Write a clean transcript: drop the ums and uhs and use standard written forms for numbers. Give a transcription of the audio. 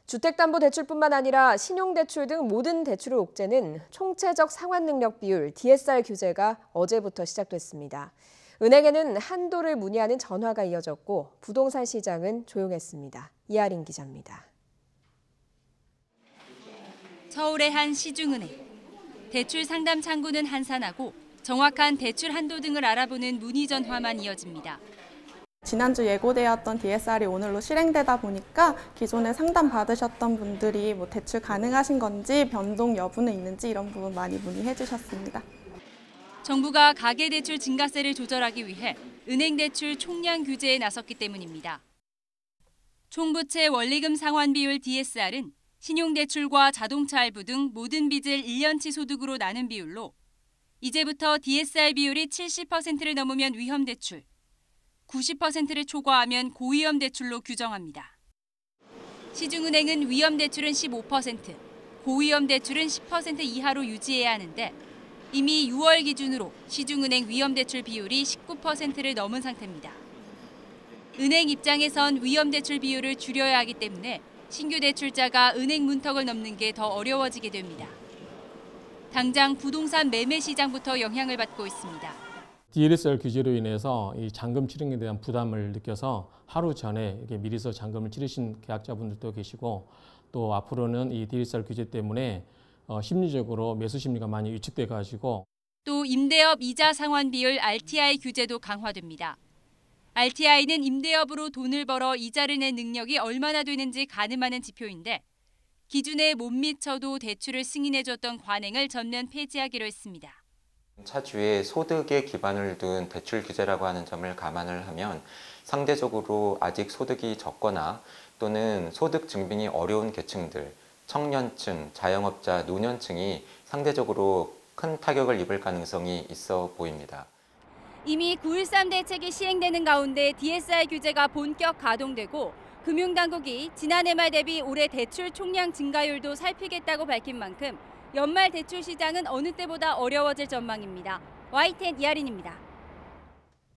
주택담보대출뿐만 아니라 신용대출 등 모든 대출을 옥죄는 총체적 상환능력 비율 DSR 규제가 어제부터 시작됐습니다. 은행에는 한도를 문의하는 전화가 이어졌고 부동산 시장은 조용했습니다. 이하린 기자입니다. 서울의 한 시중은행. 대출 상담 창구는 한산하고 정확한 대출 한도 등을 알아보는 문의 전화만 이어집니다. 지난주 예고되었던 DSR이 오늘로 실행되다 보니까 기존에 상담 받으셨던 분들이 대출 가능하신 건지 변동 여부는 있는지 이런 부분 많이 문의해 주셨습니다. 정부가 가계대출 증가세를 조절하기 위해 은행 대출 총량 규제에 나섰기 때문입니다. 총부채 원리금 상환 비율 DSR은 신용대출과 자동차 할부 등 모든 빚을 1년치 소득으로 나눈 비율로 이제부터 DSR 비율이 70%를 넘으면 위험대출, 90%를 초과하면 고위험 대출로 규정합니다. 시중은행은 위험 대출은 15%, 고위험 대출은 10% 이하로 유지해야 하는데 이미 6월 기준으로 시중은행 위험 대출 비율이 19%를 넘은 상태입니다. 은행 입장에선 위험 대출 비율을 줄여야 하기 때문에 신규 대출자가 은행 문턱을 넘는 게 더 어려워지게 됩니다. 당장 부동산 매매 시장부터 영향을 받고 있습니다. DSR 규제로 인해서 이 잔금 치르기에 대한 부담을 느껴서 하루 전에 미리서 잔금을 치르신 계약자분들도 계시고 또 앞으로는 이 DSR 규제 때문에 심리적으로 매수 심리가 많이 위축돼 가지고 또 임대업 이자 상환 비율 RTI 규제도 강화됩니다. RTI는 임대업으로 돈을 벌어 이자를 낼 능력이 얼마나 되는지 가늠하는 지표인데 기준에 못 미쳐도 대출을 승인해줬던 관행을 전면 폐지하기로 했습니다. 차주의 소득에 기반을 둔 대출 규제라고 하는 점을 감안을 하면 상대적으로 아직 소득이 적거나 또는 소득 증빙이 어려운 계층들, 청년층, 자영업자, 노년층이 상대적으로 큰 타격을 입을 가능성이 있어 보입니다. 이미 9.13 대책이 시행되는 가운데 DSR 규제가 본격 가동되고 금융당국이 지난해 말 대비 올해 대출 총량 증가율도 살피겠다고 밝힌 만큼 연말 대출 시장은 어느 때보다 어려워질 전망입니다. YTN 이하린입니다.